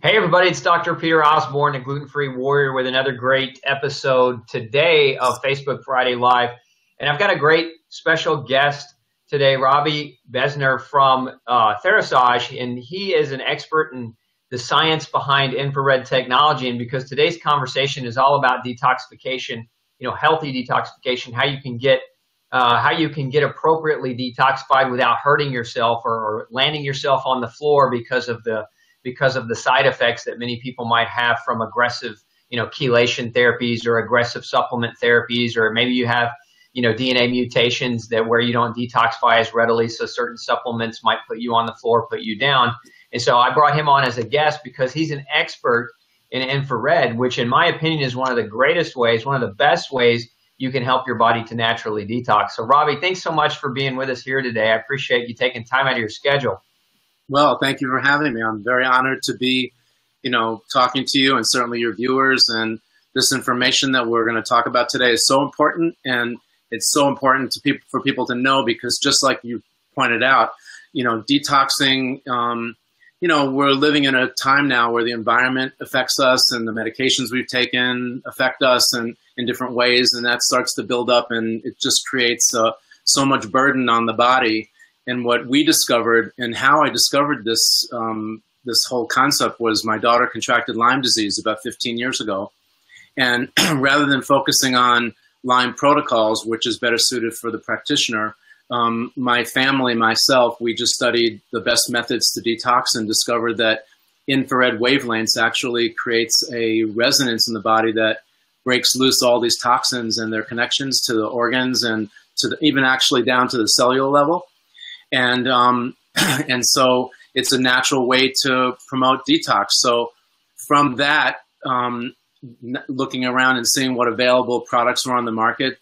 Hey everybody, it's Dr. Peter Osborne, the Gluten-Free Warrior, with another great episode today of Facebook Friday Live. And I've got a great special guest today, Robbie Besner from Therasage, and he is an expert in the science behind infrared technology. And because today's conversation is all about detoxification, healthy detoxification, how you can get appropriately detoxified without hurting yourself or landing yourself on the floor because of the side effects that many people might have from aggressive, chelation therapies or aggressive supplement therapies, or maybe you have, DNA mutations where you don't detoxify as readily. So certain supplements might put you on the floor, put you down. And so I brought him on as a guest because he's an expert in infrared, which in my opinion is one of the greatest ways, one of the best ways you can help your body to naturally detox. So Robbie, thanks so much for being with us here today. I appreciate you taking time out of your schedule. Well, thank you for having me. I'm very honored to be, talking to you and certainly your viewers. And this information that we're going to talk about today is so important, and it's so important to for people to know, because just like you pointed out, detoxing. We're living in a time now where the environment affects us, and the medications we've taken affect us in different ways, and that starts to build up, and it just creates so much burden on the body. And what we discovered, and how I discovered this, this whole concept, was my daughter contracted Lyme disease about 15 years ago. And rather than focusing on Lyme protocols, which is better suited for the practitioner, my family, myself, we just studied the best methods to detox and discovered that infrared wavelengths actually creates a resonance in the body that breaks loose all these toxins and their connections to the organs and even actually down to the cellular level. And so it's a natural way to promote detox. So from that, looking around and seeing what available products were on the market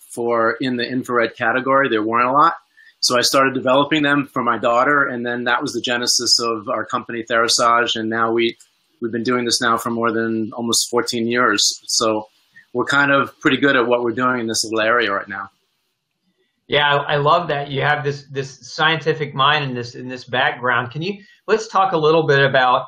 in the infrared category, there weren't a lot. So I started developing them for my daughter, and then that was the genesis of our company, Therasage. And now we've been doing this now for more than almost 14 years. So we're kind of pretty good at what we're doing in this little area right now. Yeah, I love that you have this scientific mind in this background. Let's talk a little bit about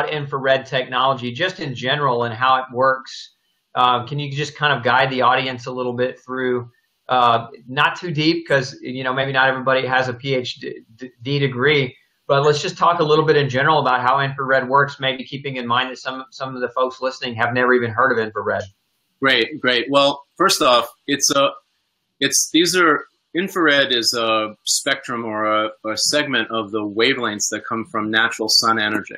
infrared technology just in general and how it works. Can you just kind of guide the audience a little bit through, not too deep, because maybe not everybody has a PhD degree, but let's just talk a little bit in general about how infrared works, maybe keeping in mind that some of the folks listening have never even heard of infrared. Great. Well, first off, infrared is a spectrum or a segment of the wavelengths that come from natural sun energy.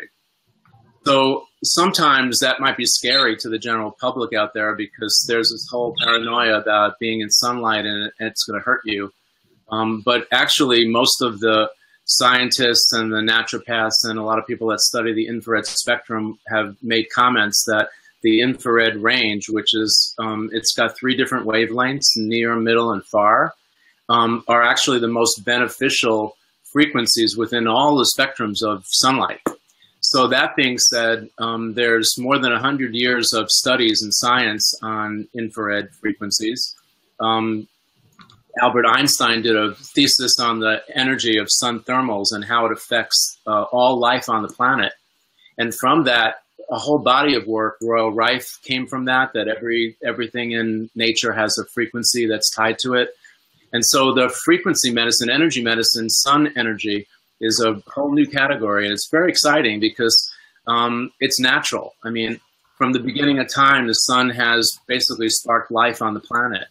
So sometimes that might be scary to the general public out there, because there's this whole paranoia about being in sunlight and it's going to hurt you. But actually, most of the scientists and the naturopaths and a lot of people that study the infrared spectrum have made comments that the infrared range, which is, it's got 3 different wavelengths, near, middle, and far, are actually the most beneficial frequencies within all the spectrums of sunlight. So that being said, there's more than 100 years of studies in science on infrared frequencies. Albert Einstein did a thesis on the energy of sun thermals and how it affects all life on the planet. And from that, a whole body of work, Royal Rife, came from that everything in nature has a frequency that's tied to it. And so the frequency medicine, energy medicine, sun energy is a whole new category. And it's very exciting because it's natural. I mean, from the beginning of time, the sun has basically sparked life on the planet.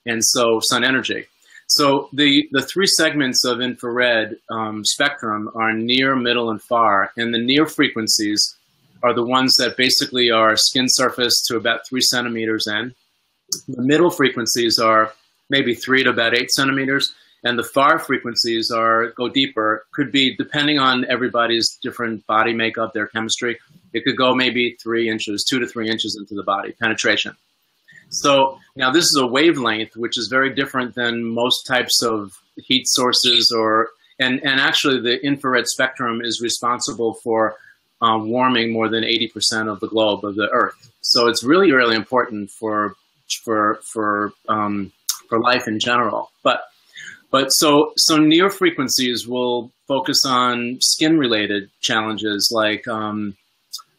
And so sun energy. So the 3 segments of infrared spectrum are near, middle, and far. And the near frequencies are the ones that basically are skin surface to about 3 centimeters in. The middle frequencies are maybe 3 to about 8 centimeters, and the far frequencies go deeper. Could be, depending on everybody's different body makeup, their chemistry, it could go maybe 3 inches, 2 to 3 inches into the body, penetration. So now this is a wavelength, which is very different than most types of heat sources, and actually the infrared spectrum is responsible for warming more than 80% of the globe of the Earth. So it's really, really important for life in general. But But so near frequencies will focus on skin-related challenges like,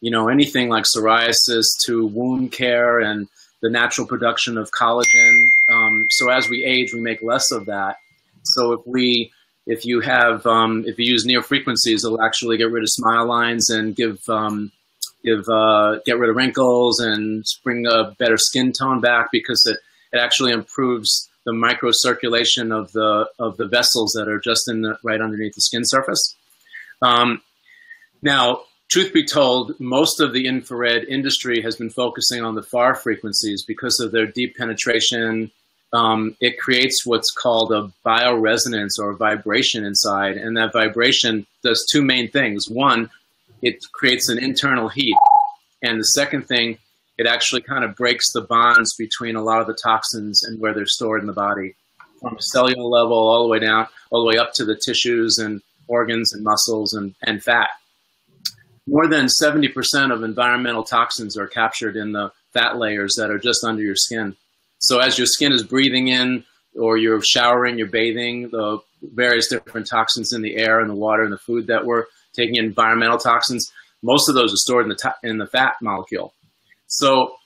anything like psoriasis to wound care and the natural production of collagen. So as we age, we make less of that. So if you use near frequencies, it'll actually get rid of smile lines and get rid of wrinkles and bring a better skin tone back, because it actually improves the microcirculation of the vessels that are just right underneath the skin surface. Now, truth be told, most of the infrared industry has been focusing on the far frequencies because of their deep penetration. It creates what's called a bioresonance or vibration inside, and that vibration does two main things. One, it creates an internal heat, and the second thing, it actually kind of breaks the bonds between a lot of the toxins and where they're stored in the body, from a cellular level all the way down, all the way up to the tissues and organs and muscles and fat. More than 70% of environmental toxins are captured in the fat layers that are just under your skin. So as your skin is breathing in, or you're showering, you're bathing, the various different toxins in the air and the water and the food that we're taking, environmental toxins, most of those are stored in the fat molecule. So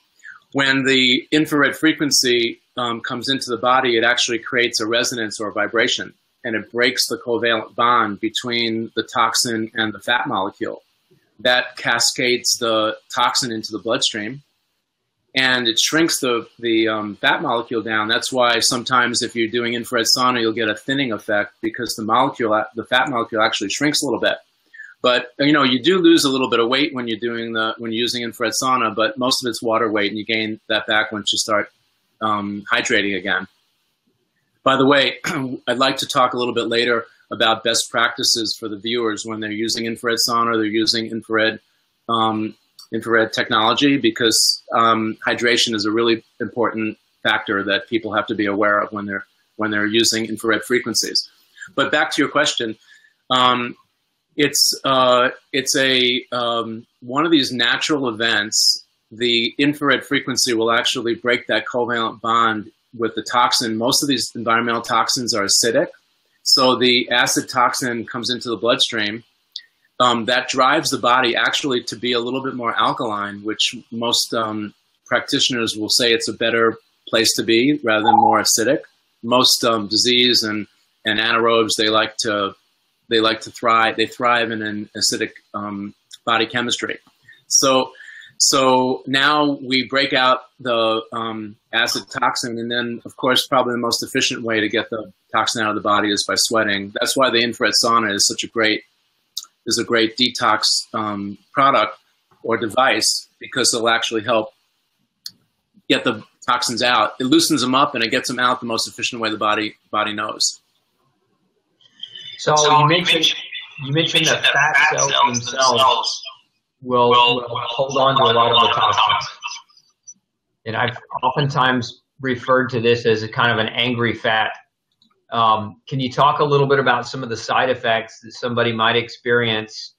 when the infrared frequency comes into the body, it actually creates a resonance or vibration, and it breaks the covalent bond between the toxin and the fat molecule. That cascades the toxin into the bloodstream, and it shrinks the fat molecule down. That's why sometimes if you're doing infrared sauna, you'll get a thinning effect, because the fat molecule actually shrinks a little bit. But you do lose a little bit of weight when you're using infrared sauna, but most of it's water weight, and you gain that back once you start hydrating again. By the way, I'd like to talk a little bit later about best practices for the viewers when they're using infrared sauna, or they're using infrared technology, because hydration is a really important factor that people have to be aware of when they're using infrared frequencies. But back to your question. It's one of these natural events. The infrared frequency will actually break that covalent bond with the toxin. Most of these environmental toxins are acidic. So the acid toxin comes into the bloodstream. That drives the body actually to be a little bit more alkaline, which most practitioners will say it's a better place to be rather than more acidic. Most disease and anaerobes, they like to thrive. They thrive in an acidic body chemistry. So now we break out the acid toxin, and then, of course, probably the most efficient way to get the toxin out of the body is by sweating. That's why the infrared sauna is a great detox product or device, because it'll actually help get the toxins out. It loosens them up, and it gets them out the most efficient way the body knows. So you mentioned the fat cells themselves will hold on to a lot of the toxins. And I've oftentimes referred to this as a kind of an angry fat. Can you talk a little bit about some of the side effects that somebody might experience?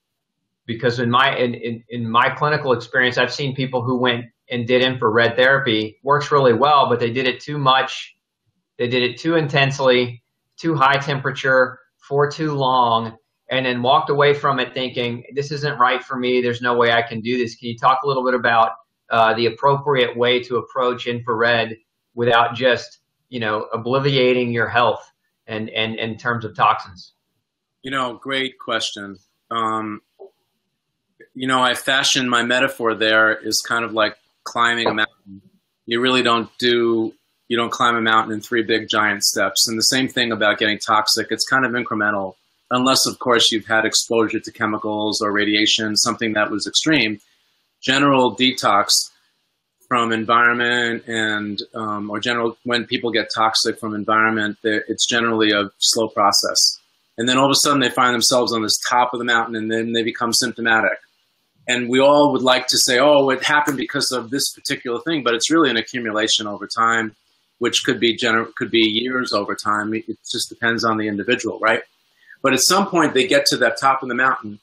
Because in my clinical experience, I've seen people who went and did infrared therapy. Works really well, but they did it too much. They did it too intensely, too high temperature, for too long, and then walked away from it thinking, this isn't right for me. There's no way I can do this. Can you talk a little bit about the appropriate way to approach infrared without just, obliviating your health and in terms of toxins? Great question. I fashion my metaphor there is kind of like climbing a mountain. You really don't climb a mountain in 3 big giant steps. And the same thing about getting toxic. It's kind of incremental, unless, of course, you've had exposure to chemicals or radiation, something that was extreme. General detox from environment and when people get toxic from environment, it's generally a slow process. And then all of a sudden they find themselves on this top of the mountain, and then they become symptomatic. And we all would like to say, oh, it happened because of this particular thing, but it's really an accumulation over time, which could be years over time. It just depends on the individual, right? But at some point they get to that top of the mountain,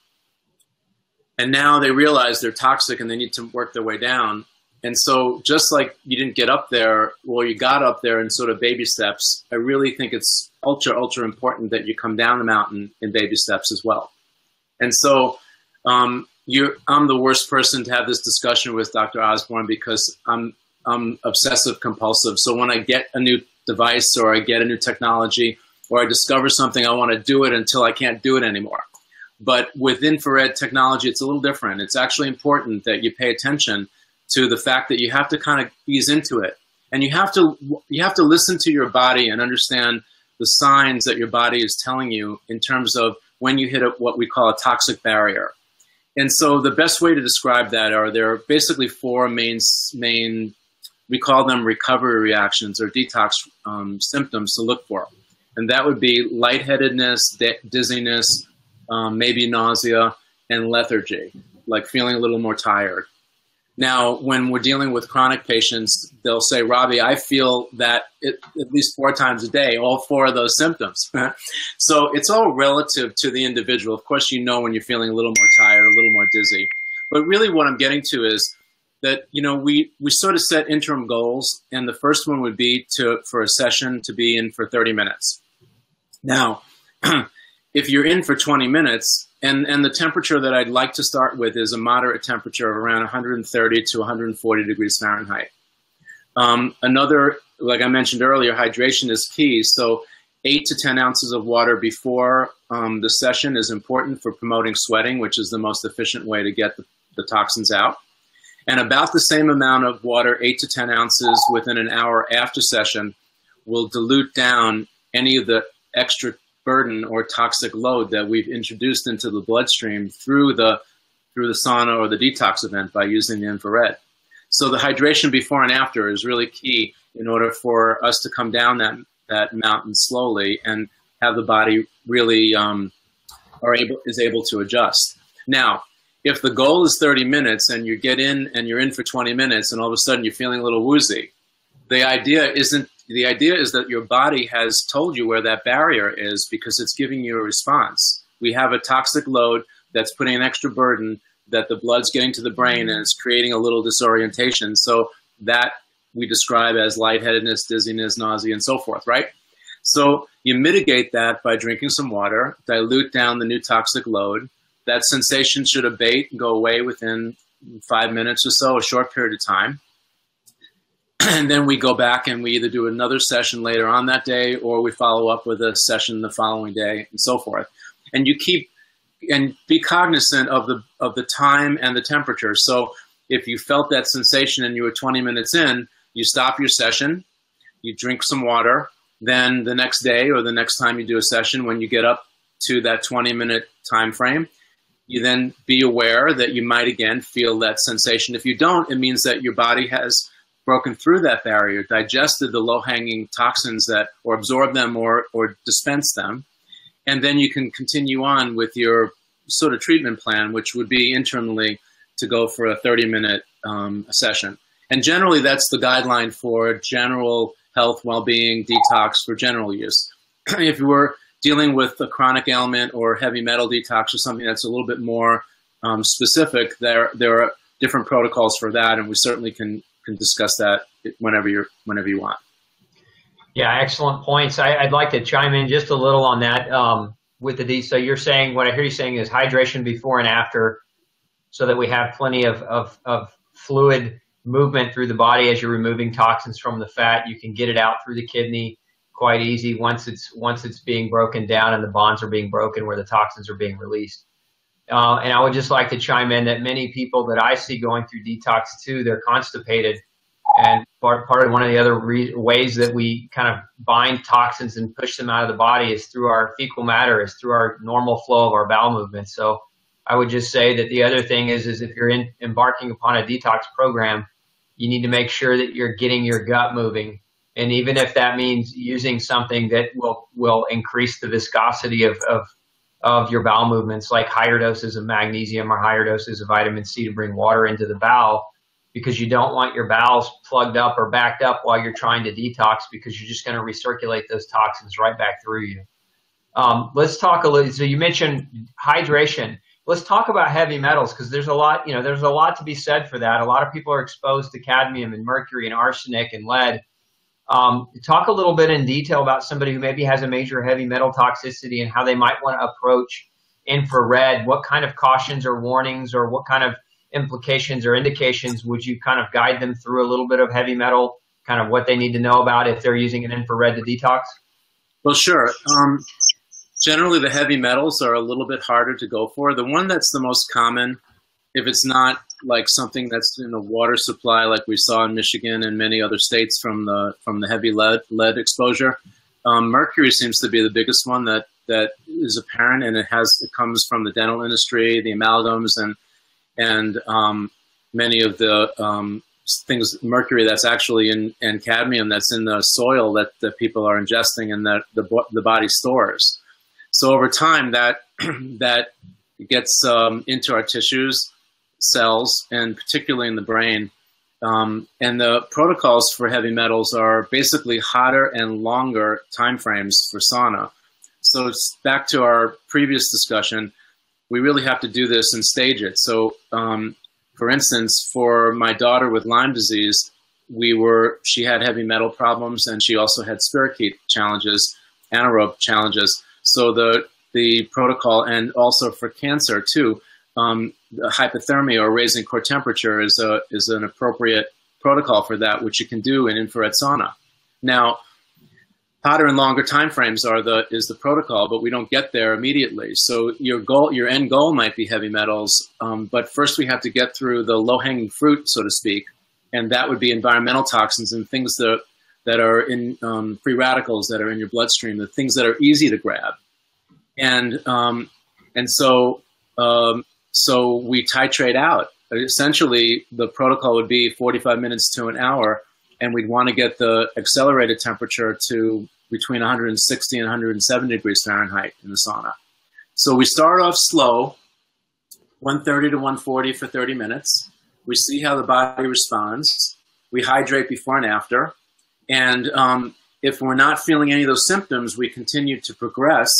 and now they realize they're toxic and they need to work their way down. And so just like you didn't get up there, well, you got up there in sort of baby steps, I really think it's ultra important that you come down the mountain in baby steps as well. And so I'm the worst person to have this discussion with Dr. Osborne, because I'm obsessive compulsive. So when I get a new device or I get a new technology or I discover something, I want to do it until I can't do it anymore. But with infrared technology, it's a little different. It's actually important that you pay attention to the fact that you have to kind of ease into it. And you have to listen to your body and understand the signs that your body is telling you in terms of when you hit what we call a toxic barrier. And so the best way to describe that there are basically four main, we call them recovery reactions or detox symptoms to look for. And that would be lightheadedness, dizziness, maybe nausea, and lethargy, like feeling a little more tired. Now, when we're dealing with chronic patients, they'll say, Robbie, I feel that at least 4 times a day, all 4 of those symptoms. So it's all relative to the individual. Of course, you know when you're feeling a little more tired, a little more dizzy. But really what I'm getting to is that, you know, we sort of set interim goals. And the first one would be for a session to be in for 30 minutes. Now, if you're in for 20 minutes, and the temperature that I'd like to start with is a moderate temperature of around 130 to 140 degrees Fahrenheit. Another, like I mentioned earlier, hydration is key. So 8 to 10 ounces of water before the session is important for promoting sweating, which is the most efficient way to get the toxins out. And about the same amount of water, 8 to 10 ounces within an hour after session, will dilute down any of the extra burden or toxic load that we've introduced into the bloodstream through the sauna or the detox event by using the infrared. So the hydration before and after is really key in order for us to come down that mountain slowly and have the body really is able to adjust. Now, if the goal is 30 minutes and you get in and you're in for 20 minutes and all of a sudden you're feeling a little woozy, the idea is that your body has told you where that barrier is because it's giving you a response. We have a toxic load that's putting an extra burden that the blood's getting to the brain and it's creating a little disorientation. So that we describe as lightheadedness, dizziness, nausea, and so forth, right? So you mitigate that by drinking some water, dilute down the new toxic load. That sensation should abate and go away within 5 minutes or so, a short period of time. And then we go back and we either do another session later on that day or we follow up with a session the following day and so forth. And you be cognizant of the time and the temperature. So if you felt that sensation and you were 20 minutes in, you stop your session, you drink some water, then the next day or the next time you do a session, when you get up to that 20-minute time frame, you then be aware that you might again feel that sensation. If you don't, it means that your body has broken through that barrier, digested the low-hanging toxins or absorbed them or dispensed them. And then you can continue on with your sort of treatment plan, which would be internally to go for a 30-minute session. And generally, that's the guideline for general health, well-being, detox for general use. If you were dealing with a chronic ailment or heavy metal detox or something that's a little bit more specific, there are different protocols for that, and we certainly can discuss that whenever you want. Yeah, excellent points. I'd like to chime in just a little on that with the D. So you're saying, what I hear you saying is hydration before and after, so that we have plenty of fluid movement through the body as you're removing toxins from the fat. You can get it out through the kidney quite easy once it's being broken down and the bonds are being broken where the toxins are being released. And I would just like to chime in that many people that I see going through detox too, they're constipated. And part of one of the other ways that we kind of bind toxins and push them out of the body is through our fecal matter, is through our normal flow of our bowel movement. So I would just say that the other thing is if you're embarking upon a detox program, you need to make sure that you're getting your gut moving. And even if that means using something that will increase the viscosity of your bowel movements, like higher doses of magnesium or higher doses of vitamin C to bring water into the bowel, because you don't want your bowels plugged up or backed up while you're trying to detox, because you're just going to recirculate those toxins right back through you. Let's talk a little. So you mentioned hydration. Let's talk about heavy metals, because there's a lot to be said for that. A lot of people are exposed to cadmium and mercury and arsenic and lead. Talk a little bit in detail about somebody who maybe has a major heavy metal toxicity and how they might want to approach infrared. What kind of cautions or warnings or what kind of implications or indications would you kind of guide them through a little bit of heavy metal, kind of what they need to know about if they're using an infrared to detox? Well, sure. Generally, the heavy metals are a little bit harder to go for. The one that's the most common, if it's not like something that's in the water supply, like we saw in Michigan and many other states from the heavy lead exposure, mercury seems to be the biggest one that is apparent, and it comes from the dental industry, the amalgams, and many of the things, mercury that's actually and cadmium that's in the soil that people are ingesting and that the body stores. So over time, that gets into our tissues, cells, and particularly in the brain. And the protocols for heavy metals are basically hotter and longer time frames for sauna. So it's back to our previous discussion. We really have to do this and stage it. So, for instance, for my daughter with Lyme disease, she had heavy metal problems, and she also had spirochete challenges, anaerobe challenges. So the protocol, and also for cancer too, hypothermia or raising core temperature is an appropriate protocol for that, which you can do in infrared sauna. Now, hotter and longer time frames is the protocol, but we don't get there immediately. So your end goal might be heavy metals, but first we have to get through the low-hanging fruit, so to speak, and that would be environmental toxins and things that are in free radicals that are in your bloodstream, the things that are easy to grab, and so we titrate out. Essentially, the protocol would be 45 minutes to an hour, and we'd want to get the accelerated temperature to between 160 and 170 degrees Fahrenheit in the sauna. So we start off slow, 130 to 140 for 30 minutes. We see how the body responds. We hydrate before and after. And if we're not feeling any of those symptoms, we continue to progress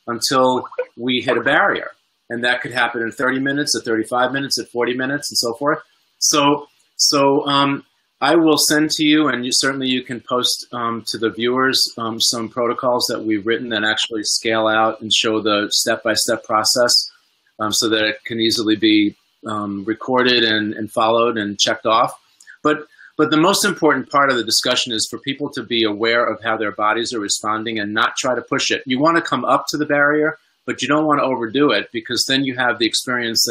until we hit a barrier. And that could happen in 30 minutes, at 35 minutes, at 40 minutes, and so forth. So I will send to you, and certainly you can post to the viewers some protocols that we've written that actually scale out and show the step-by-step process so that it can easily be recorded and followed and checked off. But the most important part of the discussion is for people to be aware of how their bodies are responding and not try to push it. You want to come up to the barrier, but you don't want to overdo it, because then you have the experience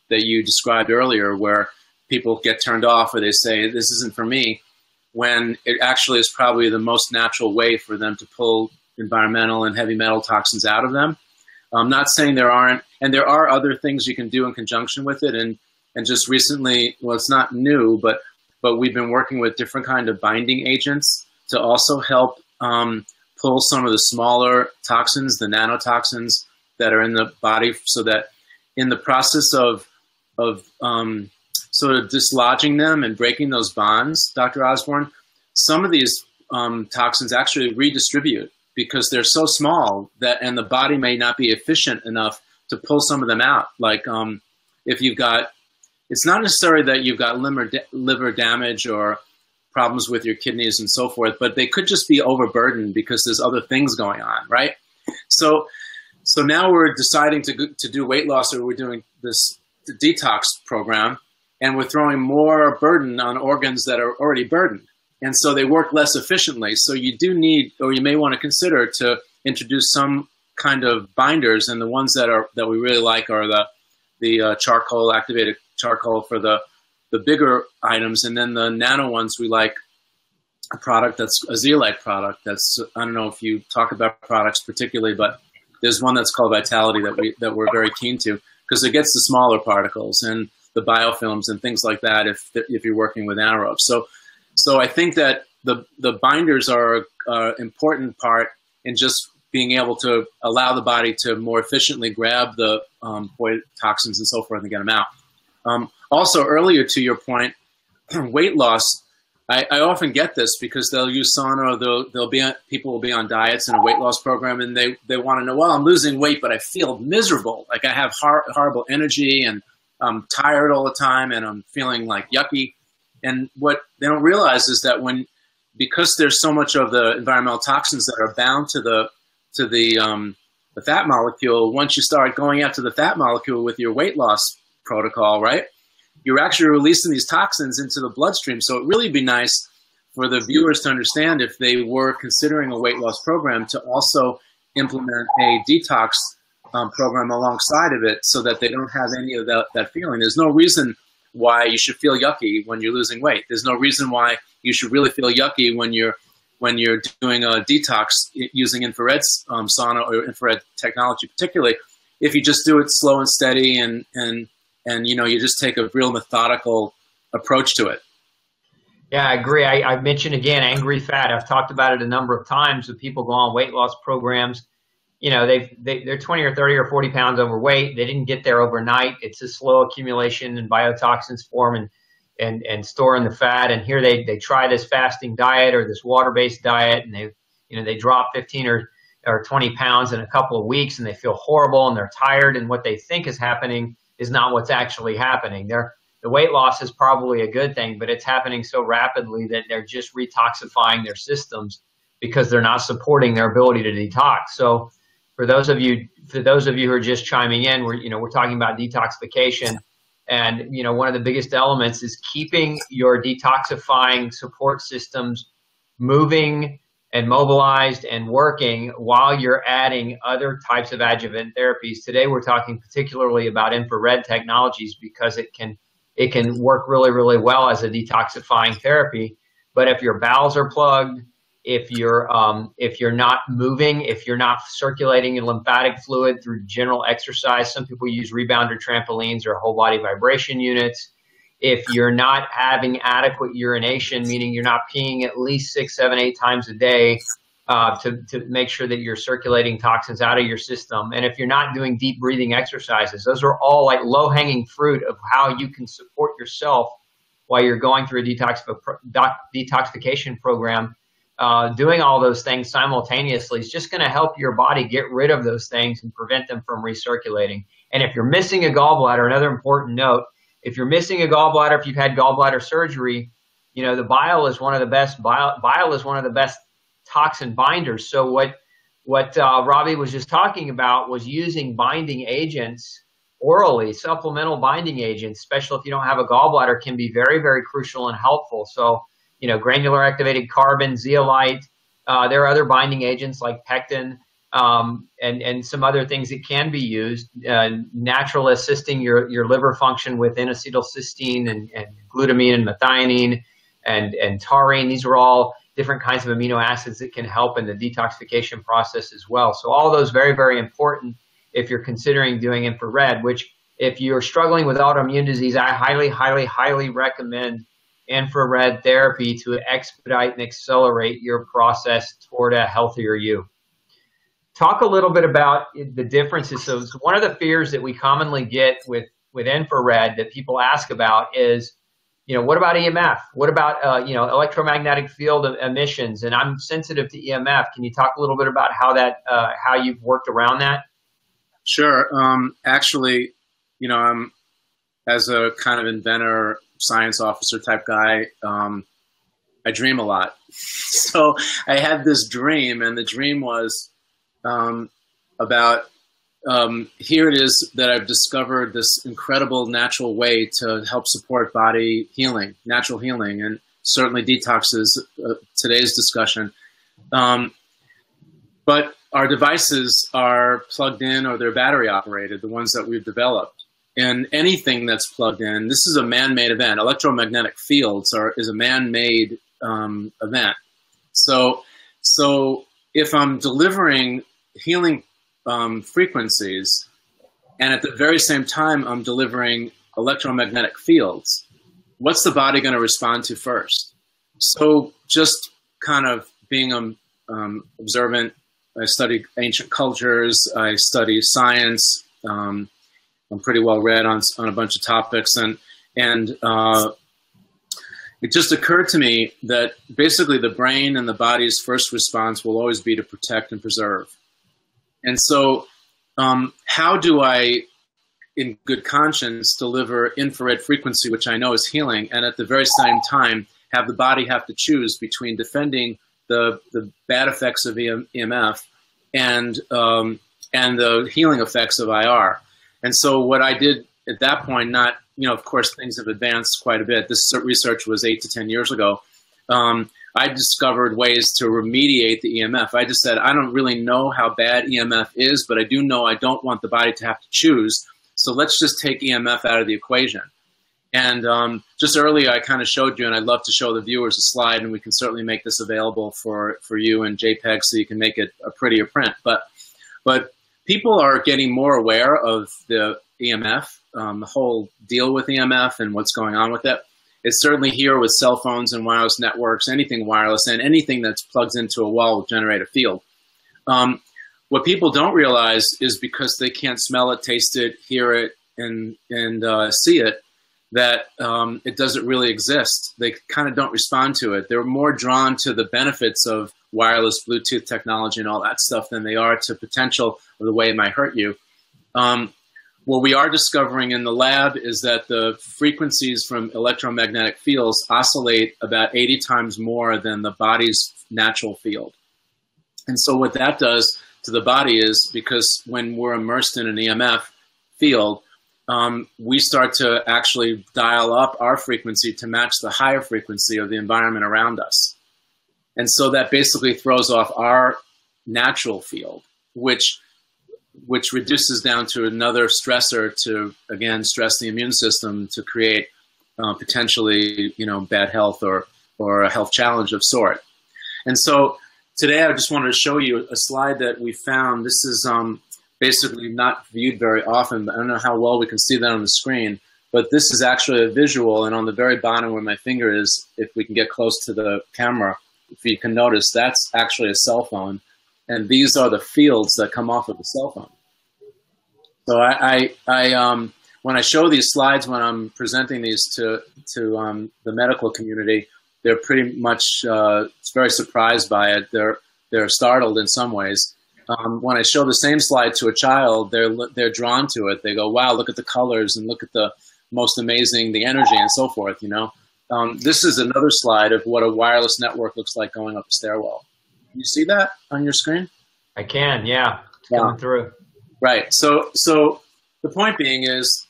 that you described earlier, where people get turned off or they say, this isn't for me, when it actually is probably the most natural way for them to pull environmental and heavy metal toxins out of them. I'm not saying there aren't, and there are other things you can do in conjunction with it. And just recently, well, it's not new, but we've been working with different kind of binding agents to also help pull some of the smaller toxins, the nanotoxins that are in the body, so that in the process of sort of dislodging them and breaking those bonds, Dr. Osborne, some of these toxins actually redistribute because they're so small and the body may not be efficient enough to pull some of them out. Like if you've got, it's not necessarily that you've got liver damage or problems with your kidneys and so forth, but they could just be overburdened because there's other things going on, right? So now we're deciding to do weight loss, or we're doing this detox program, and we're throwing more burden on organs that are already burdened. And so they work less efficiently. So you do need, or you may want to consider, to introduce some kind of binders, and the ones that we really like are the charcoal, activated charcoal for the bigger items, and then the nano ones we like a product that's a zeolite product. That's, I don't know if you talk about products particularly, but there's one that's called Vitality that we're very keen to, because it gets the smaller particles and the biofilms and things like that if you're working with anaerobes. So I think that the binders are an important part in just being able to allow the body to more efficiently grab the toxins and so forth and get them out. Also, earlier to your point, weight loss, I often get this because they'll use sauna, or people will be on diets in a weight loss program, and they want to know, well, I'm losing weight, but I feel miserable. Like I have horrible energy, and I'm tired all the time, and I'm feeling like yucky. And what they don't realize is that when because there's so much of the environmental toxins that are bound to the fat molecule, once you start going after the fat molecule with your weight loss protocol, right, you're actually releasing these toxins into the bloodstream. So it really be nice for the viewers to understand, if they were considering a weight loss program, to also implement a detox program alongside of it, so that they don't have any of that feeling. There's no reason why you should feel yucky when you're losing weight. There's no reason why you should really feel yucky when you're doing a detox using infrared sauna or infrared technology, particularly if you just do it slow and steady, and you know, you just take a real methodical approach to it. Yeah, I agree. I mentioned again, angry fat. I've talked about it a number of times with people go on weight loss programs. You know, they're 20 or 30 or 40 pounds overweight. They didn't get there overnight. It's a slow accumulation, and biotoxins form and store in the fat. And here they try this fasting diet or this water-based diet, and they drop 15 or 20 pounds in a couple of weeks, and they feel horrible and they're tired. And what they think is happening is not what's actually happening. The weight loss is probably a good thing, but it's happening so rapidly that they're just retoxifying their systems because they're not supporting their ability to detox. So for those of you who are just chiming in, we're talking about detoxification, and one of the biggest elements is keeping your detoxifying support systems moving and mobilized and working while you're adding other types of adjuvant therapies. Today we're talking particularly about infrared technologies because it can work really, really well as a detoxifying therapy. But if your bowels are plugged, if you're not moving, if you're not circulating your lymphatic fluid through general exercise, some people use rebounder trampolines or whole body vibration units. If you're not having adequate urination, meaning you're not peeing at least 6, 7, 8 times a day to make sure that you're circulating toxins out of your system. And if you're not doing deep breathing exercises, those are all like low-hanging fruit of how you can support yourself while you're going through a detoxification program. Doing all those things simultaneously is just going to help your body get rid of those things and prevent them from recirculating. And if you're missing a gallbladder, another important note, if you're missing a gallbladder, if you've had gallbladder surgery, the bile is one of the best toxin binders. So what Robbie was just talking about was using binding agents orally, supplemental binding agents, especially if you don't have a gallbladder, can be very, very crucial and helpful. So, granular activated carbon, zeolite, there are other binding agents like pectin, and some other things that can be used, natural assisting your liver function within acetylcysteine and glutamine and methionine and taurine. These are all different kinds of amino acids that can help in the detoxification process as well. So all those very, very important if you're considering doing infrared, which if you're struggling with autoimmune disease, I highly, highly, highly recommend infrared therapy to expedite and accelerate your process toward a healthier you. Talk a little bit about the differences. So one of the fears that we commonly get with infrared that people ask about is, what about EMF? What about, electromagnetic field emissions? And I'm sensitive to EMF. Can you talk a little bit about how you've worked around that? Sure. Actually, I'm, as a kind of inventor, science officer type guy, I dream a lot. So I had this dream, and the dream was about here it is that I've discovered this incredible natural way to help support body healing, natural healing, and certainly detox is today's discussion. But our devices are plugged in or they're battery operated, the ones that we've developed. And anything that's plugged in, this is a man-made event. Electromagnetic fields is a man-made event. So if I'm delivering healing frequencies, and at the very same time I'm delivering electromagnetic fields, what's the body going to respond to first? So just kind of being observant, I study ancient cultures, I study science, I'm pretty well read on a bunch of topics, and it just occurred to me that basically the brain and the body's first response will always be to protect and preserve. And so how do I, in good conscience, deliver infrared frequency, which I know is healing, and at the very same time have the body have to choose between defending the bad effects of EMF and the healing effects of IR. And so what I did at that point, not, of course, things have advanced quite a bit. This research was 8 to 10 years ago. I discovered ways to remediate the EMF. I just said, I don't really know how bad EMF is, but I do know I don't want the body to have to choose. So let's just take EMF out of the equation. And just earlier, I kind of showed you, and I'd love to show the viewers a slide, and we can certainly make this available for you in JPEG so you can make it a prettier print. But people are getting more aware of the EMF, the whole deal with EMF and what's going on with it. It's certainly here with cell phones and wireless networks, anything wireless, and anything that's plugged into a wall will generate a field. What people don't realize is because they can't smell it, taste it, hear it, and see it, that it doesn't really exist. They kind of don't respond to it. They're more drawn to the benefits of wireless Bluetooth technology and all that stuff than they are to potential of the way it might hurt you. What we are discovering in the lab is that the frequencies from electromagnetic fields oscillate about 80 times more than the body's natural field. And so what that does to the body is, because when we're immersed in an EMF field, we start to actually dial up our frequency to match the higher frequency of the environment around us. And so that basically throws off our natural field, which reduces down to another stressor to, again, stress the immune system to create potentially, bad health or a health challenge of sort. And so today I just wanted to show you a slide that we found. This is basically not viewed very often, but I don't know how well we can see that on the screen. But this is actually a visual, and on the very bottom where my finger is, if we can get close to the camera, if you can notice, that's actually a cell phone. And these are the fields that come off of the cell phone. So when I show these slides, when I'm presenting these to the medical community, they're pretty much very surprised by it. They're startled in some ways. When I show the same slide to a child, they're drawn to it. They go, "Wow, look at the colors and look at the most amazing, the energy and so forth." This is another slide of what a wireless network looks like going up a stairwell. Can you see that on your screen? I can, yeah. It's coming through. Right. So the point being is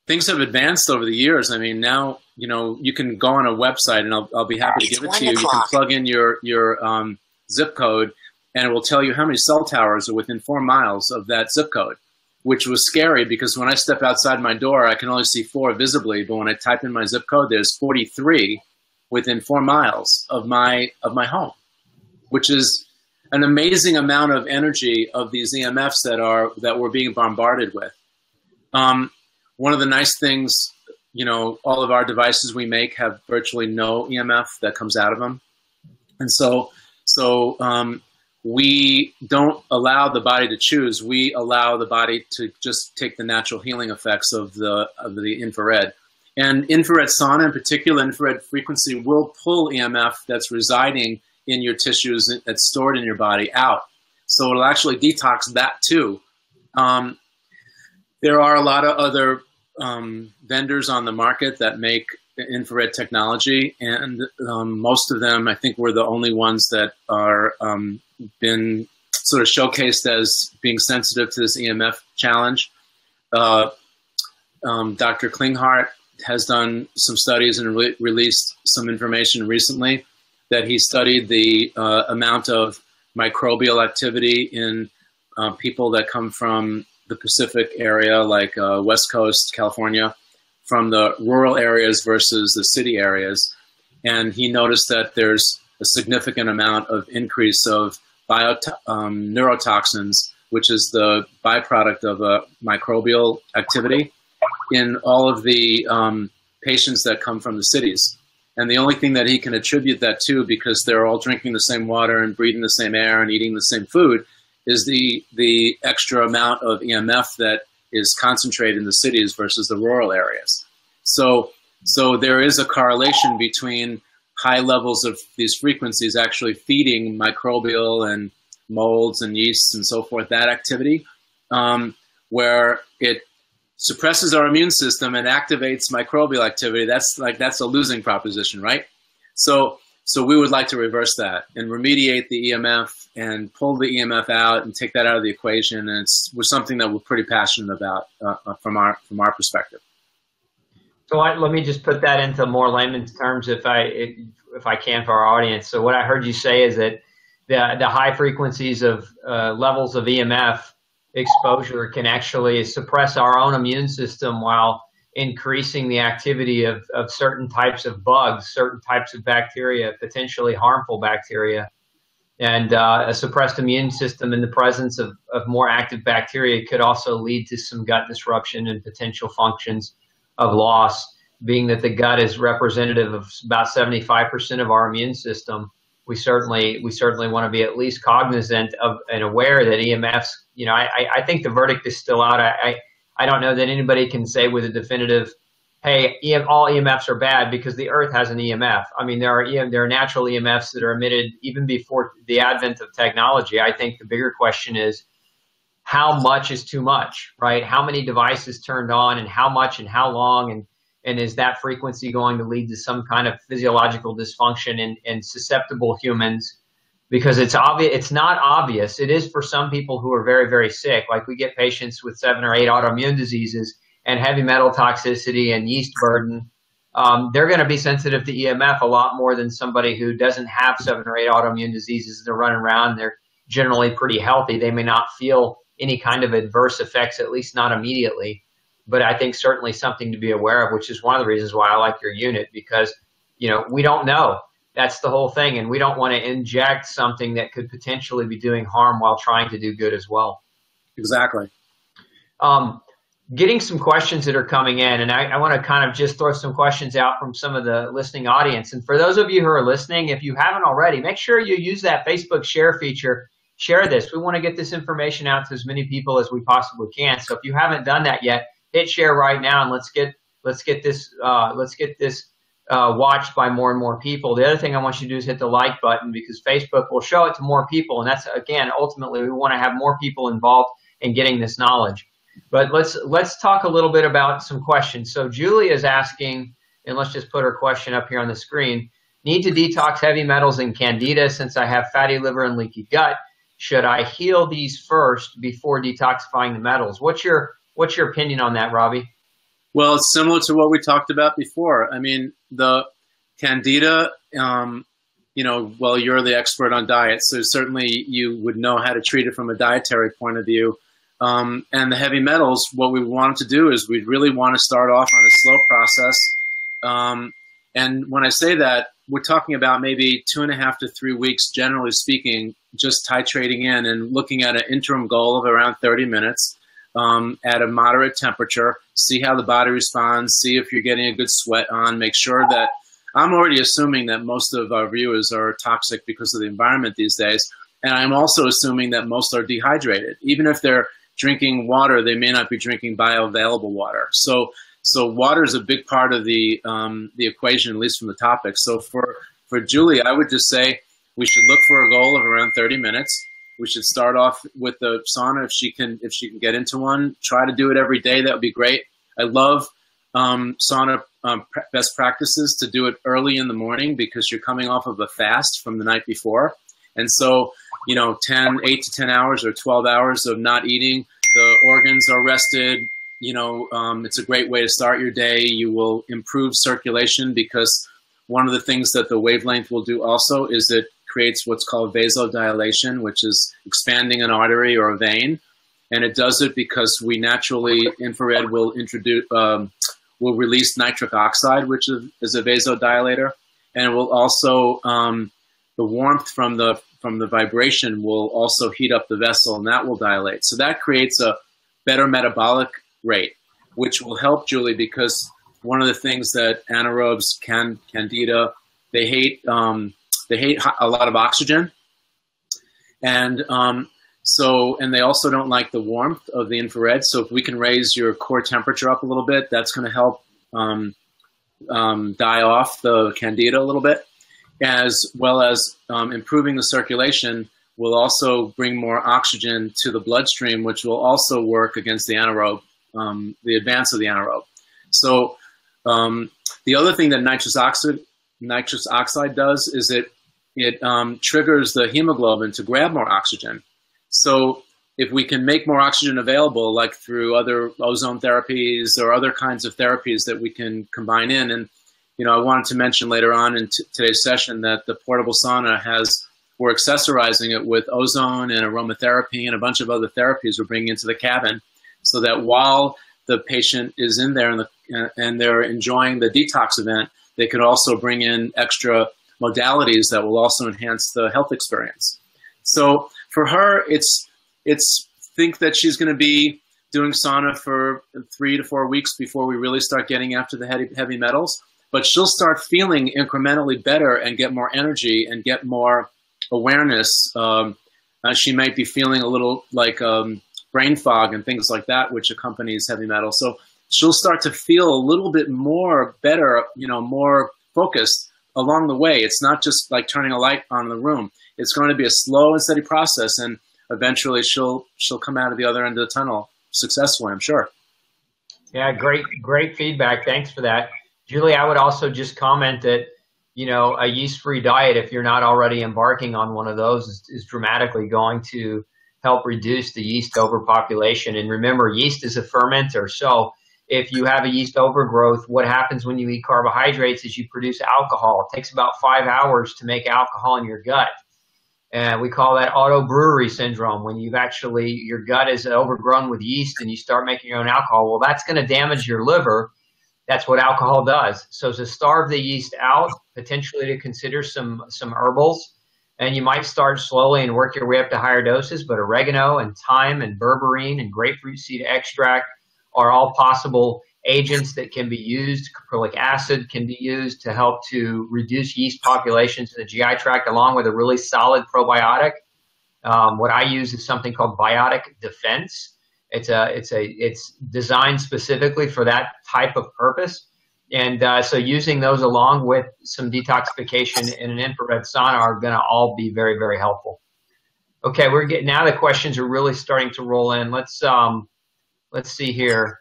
things have advanced over the years. I mean, now, you can go on a website, and I'll be happy to give it to you. You can plug in your zip code, and it will tell you how many cell towers are within 4 miles of that zip code, which was scary because when I step outside my door, I can only see 4 visibly. But when I type in my zip code, there's 43 within 4 miles of my home, which is an amazing amount of energy of these EMFs that we're being bombarded with. One of the nice things, all of our devices we make have virtually no EMF that comes out of them, and so we don't allow the body to choose. We allow the body to just take the natural healing effects of the infrared. And infrared sauna, in particular, infrared frequency will pull EMF that's residing in your tissues, that's stored in your body, out. So it'll actually detox that too. There are a lot of other vendors on the market that make infrared technology, and most of them, I think, we're the only ones that are been sort of showcased as being sensitive to this EMF challenge. Dr. Klinghardt has done some studies and released some information recently that he studied the amount of microbial activity in people that come from the Pacific area, like West Coast, California, from the rural areas versus the city areas. And he noticed that there's a significant amount of increase of neurotoxins, which is the byproduct of a microbial activity, in all of the patients that come from the cities. And the only thing that he can attribute that to, because they're all drinking the same water and breathing the same air and eating the same food, is the extra amount of EMF that is concentrated in the cities versus the rural areas. So there is a correlation between high levels of these frequencies actually feeding microbial and molds and yeasts and so forth, that activity, where it suppresses our immune system and activates microbial activity, that's a losing proposition, right? So we would like to reverse that and remediate the EMF and pull the EMF out and take that out of the equation. And we're something that we're pretty passionate about from our perspective. So let me just put that into more layman's terms, if I can, for our audience. So what I heard you say is that the high frequencies of levels of EMF exposure can actually suppress our own immune system while increasing the activity of certain types of bugs, certain types of bacteria, potentially harmful bacteria. And a suppressed immune system in the presence of more active bacteria could also lead to some gut disruption and potential functions of loss. Being that the gut is representative of about 75% of our immune system, we certainly want to be at least cognizant of and aware that EMFs, I think the verdict is still out. I don't know that anybody can say with a definitive, hey, all EMFs are bad, because the earth has an EMF. I mean, there are natural EMFs that are emitted even before the advent of technology. I think the bigger question is, how much is too much, right? How many devices turned on, and how much and how long, and is that frequency going to lead to some kind of physiological dysfunction in susceptible humans? Because it's obvious, it's not obvious. It is for some people who are very, very sick. Like, we get patients with 7 or 8 autoimmune diseases and heavy metal toxicity and yeast burden. They're going to be sensitive to EMF a lot more than somebody who doesn't have 7 or 8 autoimmune diseases. They're running around. They're generally pretty healthy. They may not feel any kind of adverse effects, at least not immediately. But I think certainly something to be aware of, which is one of the reasons why I like your unit, because, we don't know. That's the whole thing. And we don't want to inject something that could potentially be doing harm while trying to do good as well. Exactly. Getting some questions that are coming in, and I want to kind of just throw some questions out from some of the listening audience. And for those of you who are listening, if you haven't already, make sure you use that Facebook share feature. Share this. We want to get this information out to as many people as we possibly can. So if you haven't done that yet, hit share right now, and let's get this watched by more and more people. The other thing I want you to do is hit the like button, because Facebook will show it to more people, and that's, again, ultimately, we want to have more people involved in getting this knowledge. But let's talk a little bit about some questions. So Julie is asking, and let's just put her question up here on the screen: need to detox heavy metals and candida since I have fatty liver and leaky gut. Should I heal these first before detoxifying the metals? What's your opinion on that, Robbie? Well, it's similar to what we talked about before. I mean, the candida, well, you're the expert on diet, so certainly you would know how to treat it from a dietary point of view. And the heavy metals, what we want to do is we really want to start off on a slow process. And when I say that, we're talking about maybe 2.5 to 3 weeks, generally speaking, just titrating in and looking at an interim goal of around 30 minutes. At a moderate temperature, see how the body responds, see if you're getting a good sweat on, make sure that, I'm already assuming that most of our viewers are toxic because of the environment these days, and I'm also assuming that most are dehydrated. Even if they're drinking water, they may not be drinking bioavailable water. So water is a big part of the equation, at least from the topic. So for Julie, I would just say we should look for a goal of around 30 minutes. We should start off with the sauna if she can get into one. Try to do it every day. That would be great. I love sauna best practices to do it early in the morning, because you're coming off of a fast from the night before. And so, 8 to 10 hours or 12 hours of not eating, the organs are rested. It's a great way to start your day. You will improve circulation, because one of the things that the wavelength will do also is it creates what's called vasodilation, which is expanding an artery or a vein. And it does it because we naturally, infrared will release nitric oxide, which is a vasodilator. And it will also, the warmth from the vibration will also heat up the vessel, and that will dilate. So that creates a better metabolic rate, which will help Julie, because one of the things that anaerobes, candida, they hate a lot of oxygen, and and they also don't like the warmth of the infrared. So if we can raise your core temperature up a little bit, that's going to help die off the candida a little bit, as well as improving the circulation will also bring more oxygen to the bloodstream, which will also work against the anaerobe the advance of the anaerobe. So the other thing that nitrous oxide does is it triggers the hemoglobin to grab more oxygen. So if we can make more oxygen available, like through other ozone therapies or other kinds of therapies that we can combine in, and I wanted to mention later on in today's session that the portable sauna we're accessorizing it with ozone and aromatherapy and a bunch of other therapies we're bringing into the cabin, so that while the patient is in there and they're enjoying the detox event, they could also bring in extra modalities that will also enhance the health experience. So for her, it's think that she's going to be doing sauna for 3 to 4 weeks before we really start getting after the heavy metals. But she'll start feeling incrementally better and get more energy and get more awareness. She might be feeling a little like brain fog and things like that, which accompanies heavy metal. So she'll start to feel a little bit more better, more focused along the way. It's not just like turning a light on in the room. It's going to be a slow and steady process, and eventually she'll come out of the other end of the tunnel successfully, I'm sure. Yeah, great feedback. Thanks for that. Julie, I would also just comment that, a yeast-free diet, if you're not already embarking on one of those, is dramatically going to help reduce the yeast overpopulation. And remember, yeast is a fermenter. So if you have a yeast overgrowth, what happens when you eat carbohydrates is you produce alcohol. It takes about 5 hours to make alcohol in your gut. And we call that auto-brewery syndrome, when your gut is overgrown with yeast and you start making your own alcohol. Well, that's going to damage your liver. That's what alcohol does. So to starve the yeast out, potentially to consider some herbals, and you might start slowly and work your way up to higher doses, but oregano and thyme and berberine and grapefruit seed extract are all possible agents that can be used. Caprylic acid can be used to help to reduce yeast populations in the GI tract, along with a really solid probiotic. What I use is something called Biotic Defense. It's designed specifically for that type of purpose. And so using those along with some detoxification in an infrared sauna are going to all be very, very helpful. Okay, now the questions are really starting to roll in. Let's see here.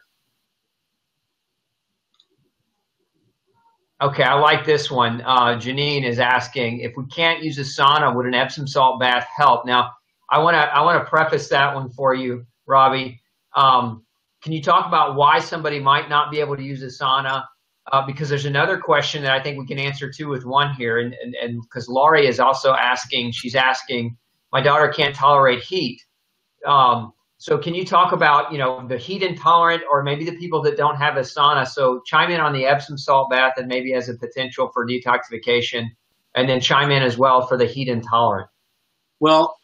Okay, I like this one. Janine is asking, if we can't use a sauna, would an Epsom salt bath help? Now, I want to preface that one for you, Robbie. Can you talk about why somebody might not be able to use a sauna? Because there's another question that I think we can answer two with one here. And because Laurie is also asking, my daughter can't tolerate heat. So can you talk about, the heat intolerant, or maybe the people that don't have a sauna? So chime in on the Epsom salt bath and maybe as a potential for detoxification, and then chime in as well for the heat intolerant. Well,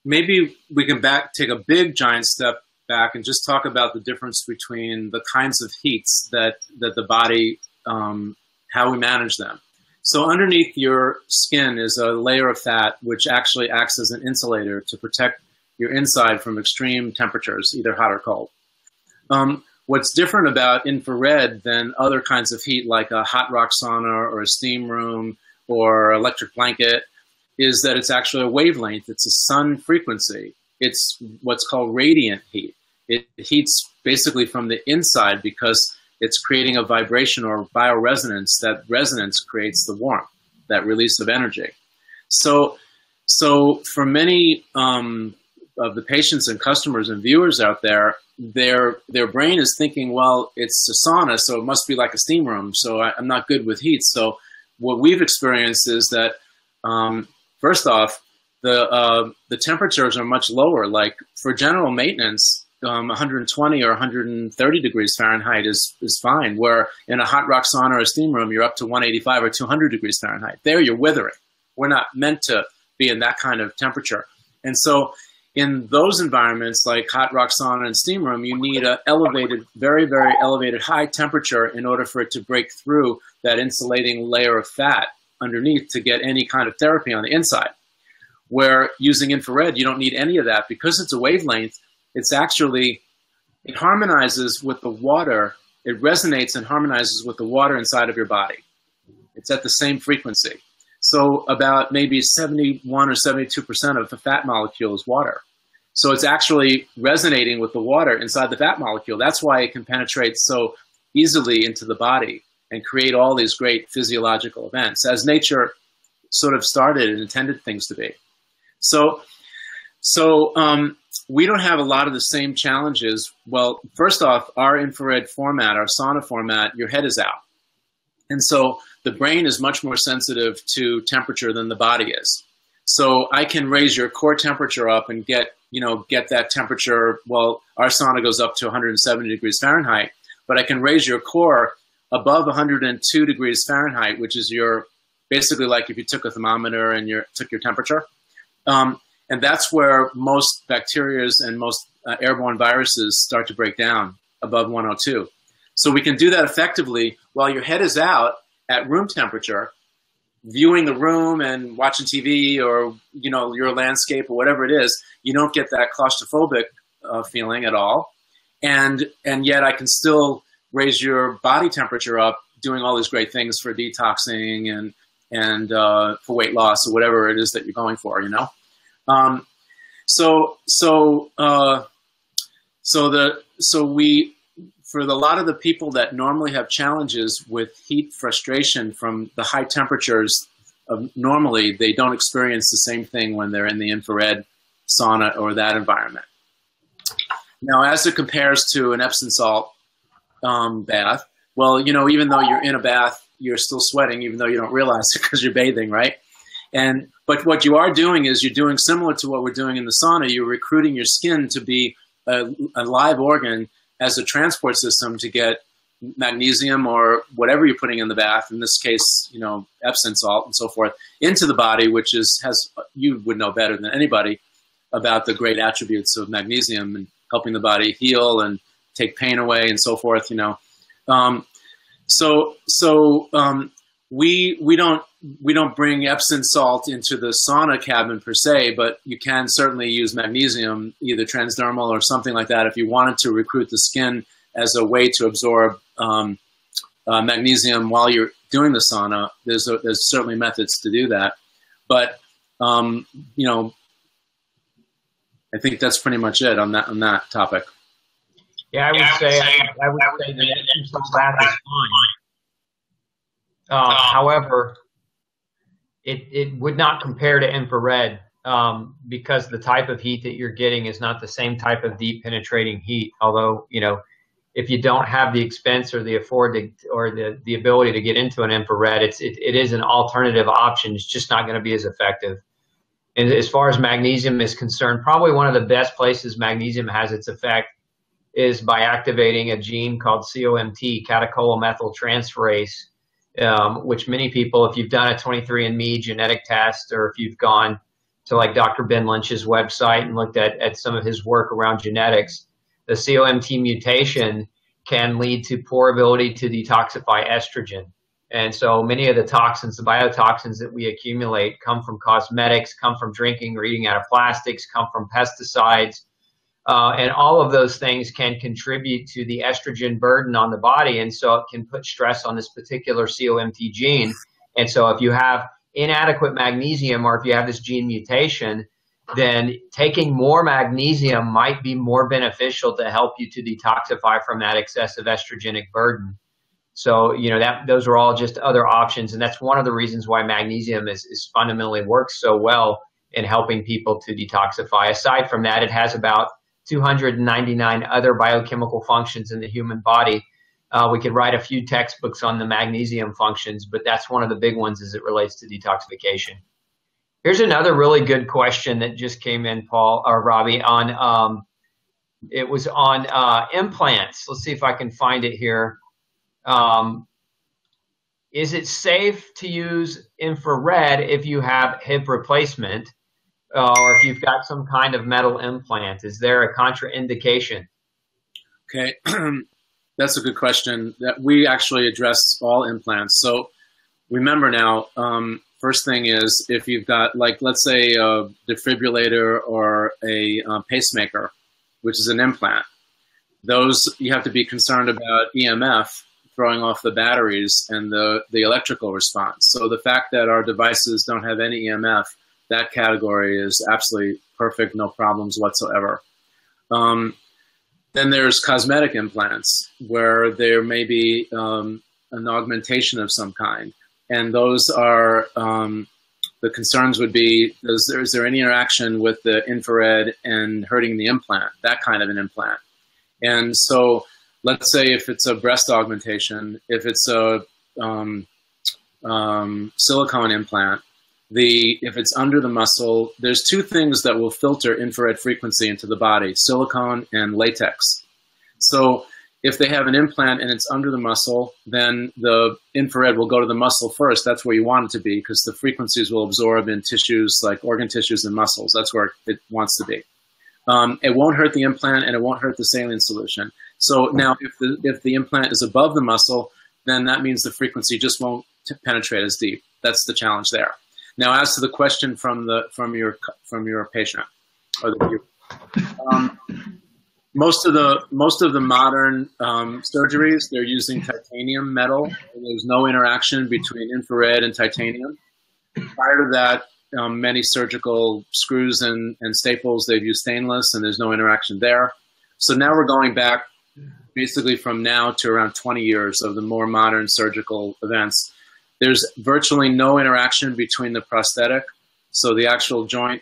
maybe we can take a big giant step back and just talk about the difference between the kinds of heats that the body, how we manage them. So underneath your skin is a layer of fat, which actually acts as an insulator to protect your inside from extreme temperatures, either hot or cold. What's different about infrared than other kinds of heat, like a hot rock sauna or a steam room or electric blanket, is that it's actually a wavelength. It's a sun frequency. It's what's called radiant heat. It heats basically from the inside because it's creating a vibration or bioresonance. That resonance creates the warmth, that release of energy. So for many of the patients and customers and viewers out there, their brain is thinking, well, it's a sauna, so it must be like a steam room, so I'm not good with heat. So what we've experienced is that, first off, the temperatures are much lower. Like for general maintenance, 120 or 130 degrees Fahrenheit is fine, where in a hot rock sauna or a steam room, you're up to 185 or 200 degrees Fahrenheit. There you're withering. We're not meant to be in that kind of temperature. And so in those environments, like hot rock sauna and steam room, you need a elevated, very, very elevated high temperature in order for it to break through that insulating layer of fat underneath to get any kind of therapy on the inside. Where using infrared, you don't need any of that because it's a wavelength. It harmonizes with the water. It resonates and harmonizes with the water inside of your body. It's at the same frequency. So about maybe 71 or 72% of the fat molecule is water. So it's actually resonating with the water inside the fat molecule. That's why it can penetrate so easily into the body and create all these great physiological events, as nature sort of started and intended things to be. So we don't have a lot of the same challenges. Well, first off, our infrared format, our sauna format, your head is out. And so the brain is much more sensitive to temperature than the body is. So I can raise your core temperature up and get that temperature. Well, our sauna goes up to 170 degrees Fahrenheit, but I can raise your core above 102 degrees Fahrenheit, which is basically like if you took a thermometer and took your temperature. And that's where most bacteria and most airborne viruses start to break down above 102. So we can do that effectively while your head is out at room temperature, viewing the room and watching TV or, your landscape or whatever it is. You don't get that claustrophobic feeling at all. And yet I can still raise your body temperature up doing all these great things for detoxing and for weight loss or whatever it is that you're going for, For a lot of the people that normally have challenges with heat frustration from the high temperatures normally, they don't experience the same thing when they're in the infrared sauna or that environment. Now, as it compares to an Epsom salt bath, well, even though you're in a bath, you're still sweating, even though you don't realize it because you're bathing, right? But what you are doing is you're doing similar to what we're doing in the sauna. You're recruiting your skin to be a live organ as a transport system to get magnesium or whatever you're putting in the bath, in this case, Epsom salt and so forth, into the body, which you would know better than anybody about the great attributes of magnesium and helping the body heal and take pain away and so forth, We don't bring Epsom salt into the sauna cabin per se, but you can certainly use magnesium, either transdermal or something like that, if you wanted to recruit the skin as a way to absorb magnesium while you're doing the sauna. There's certainly methods to do that, but I think that's pretty much it on that topic. Yeah, I would say that Epsom salt bath is fine. However, it would not compare to infrared because the type of heat that you're getting is not the same type of deep penetrating heat. Although, if you don't have the expense or the the ability to get into an infrared, it is an alternative option. It's just not going to be as effective. And as far as magnesium is concerned, probably one of the best places magnesium has its effect is by activating a gene called COMT, catecholomethyltransferase, which many people, if you've done a 23andMe genetic test, or if you've gone to like Dr. Ben Lynch's website and looked at some of his work around genetics, the COMT mutation can lead to poor ability to detoxify estrogen. And so many of the toxins, the biotoxins that we accumulate, come from cosmetics, come from drinking or eating out of plastics, come from pesticides. And all of those things can contribute to the estrogen burden on the body. And so it can put stress on this particular COMT gene. And so if you have inadequate magnesium, or if you have this gene mutation, then taking more magnesium might be more beneficial to help you to detoxify from that excessive estrogenic burden. So, those are all just other options. And that's one of the reasons why magnesium is fundamentally works so well in helping people to detoxify. Aside from that, it has about 299 other biochemical functions in the human body. We could write a few textbooks on the magnesium functions, but that's one of the big ones as it relates to detoxification. Here's another really good question that just came in, Paul or Robbie, on it was on implants. Let's see if I can find it here. Is it safe to use infrared if you have hip replacement? Or if you've got some kind of metal implant? Is there a contraindication? Okay, that's a good question. That we actually address all implants. So remember now, first thing is if you've got, like, let's say a defibrillator or a pacemaker, which is an implant, those you have to be concerned about EMF throwing off the batteries and the electrical response. So the fact that our devices don't have any EMF that category is absolutely perfect, no problems whatsoever. Then there's cosmetic implants, where there may be an augmentation of some kind. And those are, the concerns would be, is there any interaction with the infrared and hurting the implant, that kind of an implant? And so let's say if it's a breast augmentation, if it's a silicone implant, if it's under the muscle, there's two things that will filter infrared frequency into the body: silicone and latex. So if they have an implant and it's under the muscle, then the infrared will go to the muscle first. That's where you want it to be, because the frequencies will absorb in tissues like organ tissues and muscles. That's where it wants to be. It won't hurt the implant, and it won't hurt the saline solution. So now if the implant is above the muscle, then that means the frequency just won't penetrate as deep. That's the challenge there. Now, as to the question from your patient or the viewer, most of the modern surgeries, they're using titanium metal, and there's no interaction between infrared and titanium. Prior to that, many surgical screws and staples, they've used stainless, and there's no interaction there. So now we're going back basically from now to around 20 years of the more modern surgical events. There's virtually no interaction between the prosthetic, so the actual joint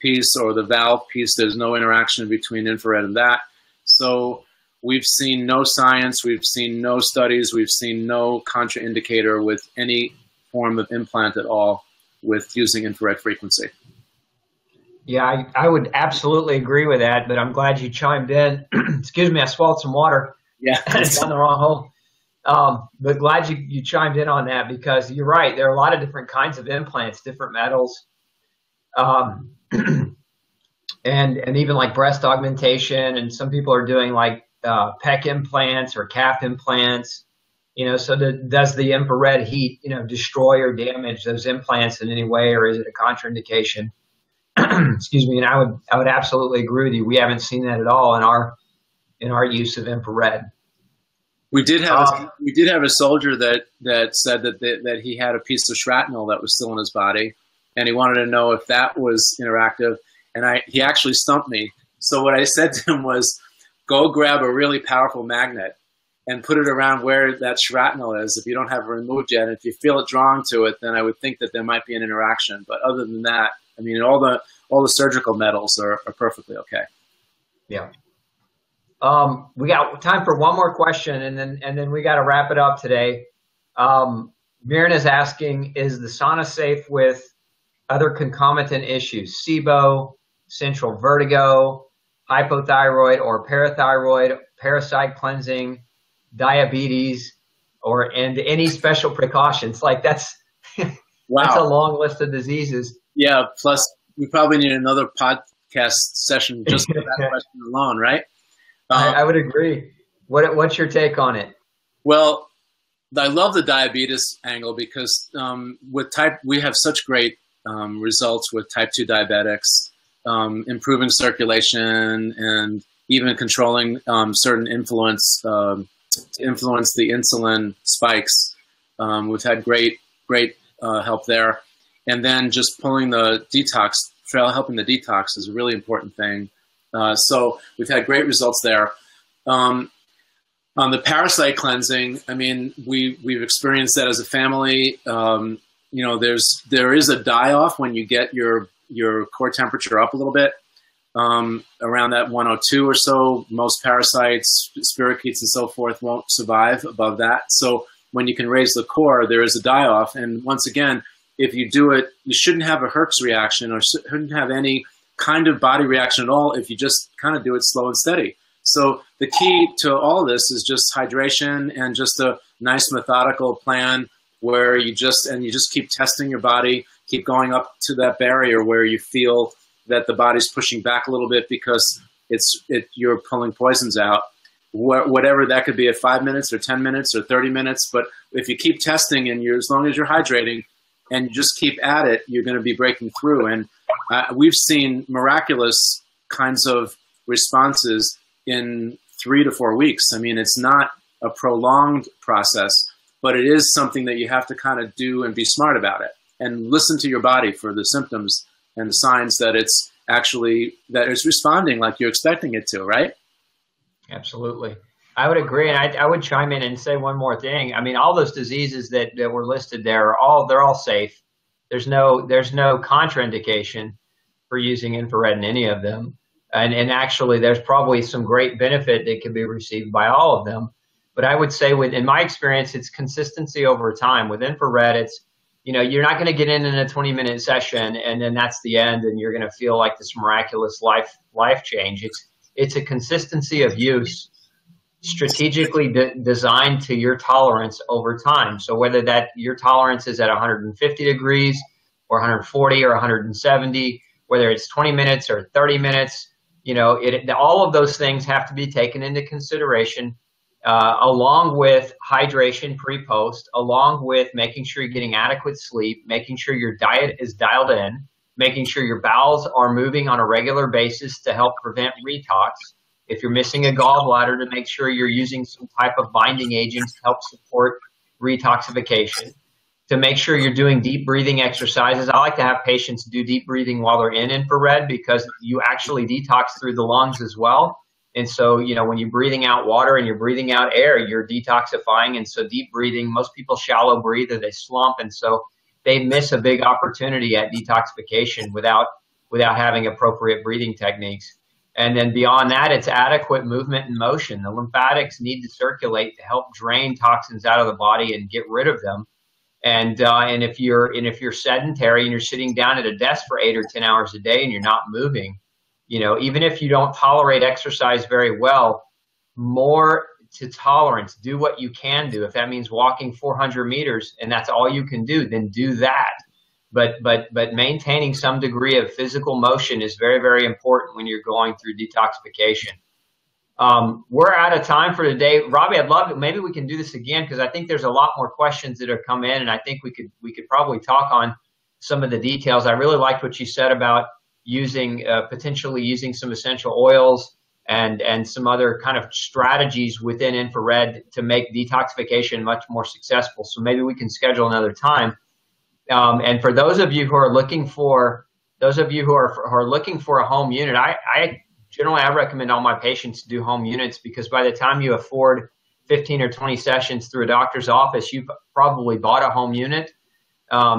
piece or the valve piece, there's no interaction between infrared and that. So we've seen no science, we've seen no studies, we've seen no contraindicator with any form of implant at all with using infrared frequency. Yeah, I would absolutely agree with that, but I'm glad you chimed in. Excuse me, I swallowed some water. Yeah. It's down the wrong hole. But glad you chimed in on that, because you're right. There are a lot of different kinds of implants, different metals, and even like breast augmentation. And some people are doing like pec implants or calf implants. So does the infrared heat, destroy or damage those implants in any way, or is it a contraindication? Excuse me. And I would absolutely agree with you. We haven't seen that at all in our use of infrared. We did have a soldier that said that he had a piece of shrapnel that was still in his body, and he wanted to know if that was interactive. And he actually stumped me. So what I said to him was, go grab a really powerful magnet and put it around where that shrapnel is. If you don't have it removed yet, if you feel it drawn to it, then I would think that there might be an interaction. But other than that, I mean, all the surgical metals are perfectly okay. Yeah. We got time for one more question, and then we got to wrap it up today. Mirren is asking, is the sauna safe with other concomitant issues, SIBO, central vertigo, hypothyroid or parathyroid, parasite cleansing, diabetes, and any special precautions? Like that's wow. That's a long list of diseases. Yeah. Plus, we probably need another podcast session just for that question alone, right? I would agree. What's your take on it? Well, I love the diabetes angle because we have such great results with type 2 diabetics, improving circulation and even controlling certain influence to influence the insulin spikes. We've had great help there. And then just pulling the detox, helping the detox is a really important thing. So we've had great results there. On the parasite cleansing, I mean, we've experienced that as a family. There is a die-off when you get your core temperature up a little bit, around that 102 or so. Most parasites, spirochetes and so forth won't survive above that. So when you can raise the core, there is a die-off. And once again, if you do it, you shouldn't have a Herx reaction or shouldn't have any kind of body reaction at all if you just kind of do it slow and steady. So the key to all of this is just hydration and just a nice methodical plan where you just keep testing your body, keep going up to that barrier where you feel that the body's pushing back a little bit because you're pulling poisons out. Whatever that could be at 5 minutes or 10 minutes or 30 minutes. But if you keep testing and as long as you're hydrating and you just keep at it, you're going to be breaking through. And we've seen miraculous kinds of responses in 3 to 4 weeks. I mean, it's not a prolonged process, but it is something that you have to kind of do and be smart about it. and listen to your body for the symptoms and the signs that it's responding like you're expecting it to, right? Absolutely. I would agree. And I would chime in and say one more thing. I mean, all those diseases that were listed there they're all safe. There's no contraindication for using infrared in any of them. And actually, there's probably some great benefit that can be received by all of them. But I would say, in my experience, it's consistency over time. With infrared, it's, you're not going to get in a 20-minute session and then that's the end, and you're going to feel like this miraculous life change. It's a consistency of use, strategically designed to your tolerance over time. So whether that your tolerance is at 150 degrees or 140 or 170, whether it's 20 minutes or 30 minutes, all of those things have to be taken into consideration, along with hydration pre-post, along with making sure you're getting adequate sleep, making sure your diet is dialed in, making sure your bowels are moving on a regular basis to help prevent retox. If you're missing a gallbladder, to make sure you're using some type of binding agents to help support detoxification, to make sure you're doing deep breathing exercises. I like to have patients do deep breathing while they're in infrared because you actually detox through the lungs as well. And so, when you're breathing out water and you're breathing out air, you're detoxifying. And so deep breathing, most people shallow breathe or they slump. And so they miss a big opportunity at detoxification without having appropriate breathing techniques. And then beyond that, it's adequate movement and motion. The lymphatics need to circulate to help drain toxins out of the body and get rid of them. And if you're sedentary and you're sitting down at a desk for 8 or 10 hours a day and you're not moving, even if you don't tolerate exercise very well, more to tolerance. Do what you can do. If that means walking 400 meters and that's all you can do, then do that. But maintaining some degree of physical motion is very, very important when you're going through detoxification. We're out of time for today. Robbie, I'd love it. Maybe we can do this again because I think there's a lot more questions that have come in, and I think we could probably talk on some of the details. I really liked what you said about potentially using some essential oils and some other kind of strategies within infrared to make detoxification much more successful. So maybe we can schedule another time. And for those of you who are looking for a home unit, I generally recommend all my patients do home units because by the time you afford 15 or 20 sessions through a doctor's office, you've probably bought a home unit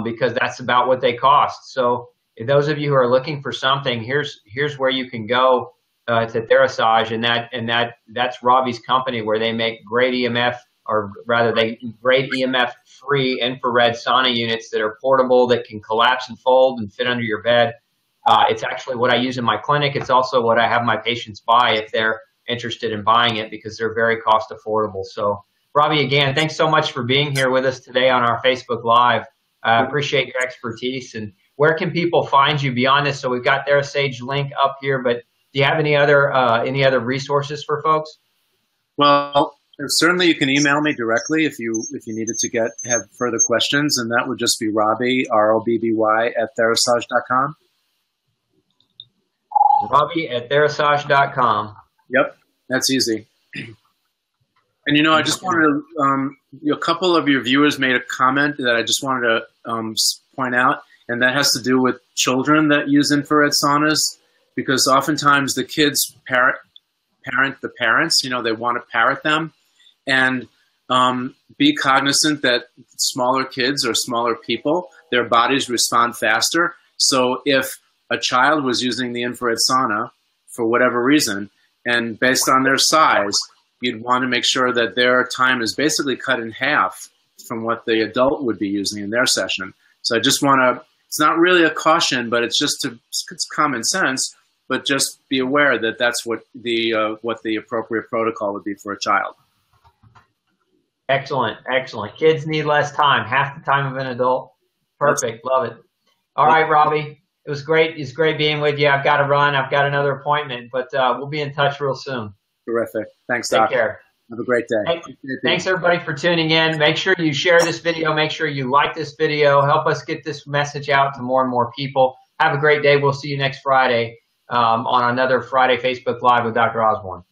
because that's about what they cost. So if those of you who are looking for something, here's where you can go. It's at Therasage, and that's Robbie's company where they make great EMF, or rather great EMF-free infrared sauna units that are portable, that can collapse and fold and fit under your bed. It's actually what I use in my clinic. It's also what I have my patients buy if they're interested in buying it because they're very cost affordable. So, Robbie, again, thanks so much for being here with us today on our Facebook Live. I appreciate your expertise. And where can people find you beyond this? So we've got Therasage link up here, but do you have any other resources for folks? Well, certainly you can email me directly if you needed to have further questions, and that would just be Robbie, ROBBY, @Therasage.com. Robbie at Therasage.com. Yep, that's easy. And I just wanted to, a couple of your viewers made a comment that I just wanted to point out, and that has to do with children that use infrared saunas, because oftentimes the kids parent the parents. They want to parrot them, and be cognizant that smaller kids or smaller people, their bodies respond faster. So if a child was using the infrared sauna for whatever reason, and based on their size, you'd want to make sure that their time is basically cut in half from what the adult would be using in their session. So I just want to, it's not really a caution, but it's common sense, but just be aware that that's what the appropriate protocol would be for a child. Excellent, excellent. Kids need less time, half the time of an adult. Perfect, love it. All right, Robbie, it was great. It's great being with you. I've got to run. I've got another appointment, but we'll be in touch real soon. Terrific. Thanks, Doc. Take care. Have a great day. Thanks, everybody, for tuning in. Make sure you share this video. Make sure you like this video. Help us get this message out to more and more people. Have a great day. We'll see you next Friday on another Friday Facebook Live with Dr. Osborne.